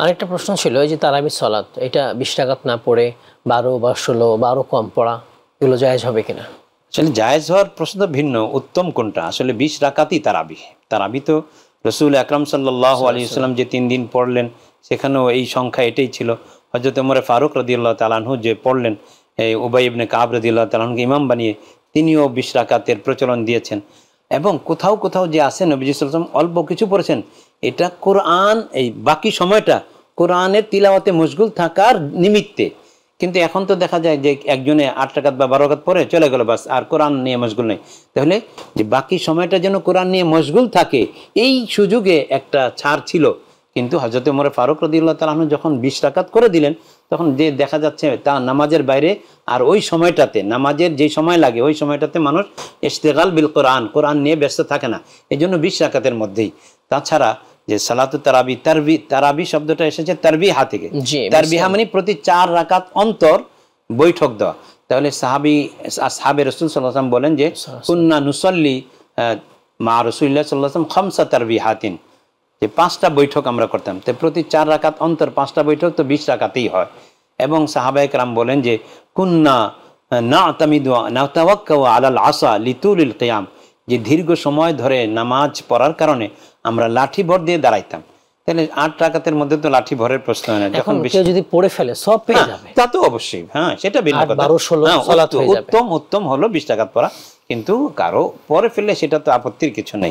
আরেকটা প্রশ্ন ছিল, এই যে তারাবি সালাত, এটা 20 রাকাত না পড়ে 12 বা 16 বা আরো কম পড়া, এগুলো জায়েজ হবে কিনা? আসলে জায়েজ হওয়ার প্রশ্ন ভিন্ন, উত্তম কোনটা? আসলে 20 রাকাতই তারাবি। তারাবি তো রসুল আকরাম সাল্লাল্লাহু আলাইহি ওয়াসাল্লাম যে 3 দিন পড়লেন, সেখানেও এই সংখ্যা এটাই ছিল। হযরত ওমর ফারুক রাদিয়াল্লাহু তাআলা আনহু যে পড়লেন, এই উবাই ইবনে কাব রাদিয়াল্লাহু তাআলা আনহুকে ইমাম বানিয়ে, তিনিও 20 রাকাতের প্রচলন দিয়েছেন। এবং কোথাও কোথাও যে আছে নবীজি সাল্লাল্লাহু আলাইহি ওয়াসাল্লাম অল্প কিছু পড়েছেন, এটা কোরআন, এই বাকি সময়টা কোরআনের তিলাওয়াতে মশগুল থাকার নিমিত্তে। কিন্তু এখন তো দেখা যায় যে একজনে 8 রাকাত বা 12 রাকাত পড়ে চলে গেল, বাস, আর কোরআন নিয়ে মশগুল নেই। তাহলে যে বাকি সময়টা যেন কোরআন নিয়ে মশগুল থাকে, এই সুযোগে একটা ছাড় ছিল। কিন্তু হযরত ওমর ফারুক রাদিয়াল্লাহু তাআলা আনহু যখন 20 রাকাত করে দিলেন, তখন যে দেখা যাচ্ছে তা নামাজের বাইরে আর ওই সময়টাতে, নামাজের যে সময় লাগে ওই সময়টাতে মানুষ ইশতিগাল বিল কোরআন, কোরআন নিয়ে ব্যস্ত থাকে না, এই জন্য 20 রাকাতের মধ্যেই। তাছাড়া যে সালাতু তারাবি, তারাবি শব্দটা এসেছে তারবিহা থেকে। তারবিহা মানে প্রতি 4 রাকাত অন্তর বৈঠক দেওয়া। তাহলে সাহাবে রাসূল সাল্লাল্লাহু আলাইহি ওয়াসাল্লাম বলেন যে কুন্না নুসাল্লি মা রাসূলিল্লাহ সাল্লাল্লাহু আলাইহি ওয়াসাল্লাম খামসা তারবিহাতিন, যে 5টা বৈঠক আমরা করতাম। তো প্রতি 4 রাকাত অন্তর 5টা বৈঠক, তো 20 রাকাতেই হয়। এবং সাহাবায়ে কেরাম বলেন যে কুন্না নাতামিদু নাতাওয়াক্কাউ আলাল আসা লিতুলিল কিয়াম, যে দীর্ঘ সময় ধরে নামাজ পড়ার কারণে আমরা লাঠি ভর দিয়ে দাঁড়াইতাম। তাহলে 8 রাকাতের মধ্যে তো লাঠি ভরের প্রশ্ন হয় না। যখন কেউ যদি পড়ে ফেলে সব পেয়ে যাবে, তা তো অবশ্যই, হ্যাঁ, সেটা ভিন্ন কথা। 12 16 সালাত হয়ে যাবে। উত্তম হলো 20 রাকাত পড়া, কিন্তু কারো পরে ফেললে সেটা তো আপত্তির কিছু নেই।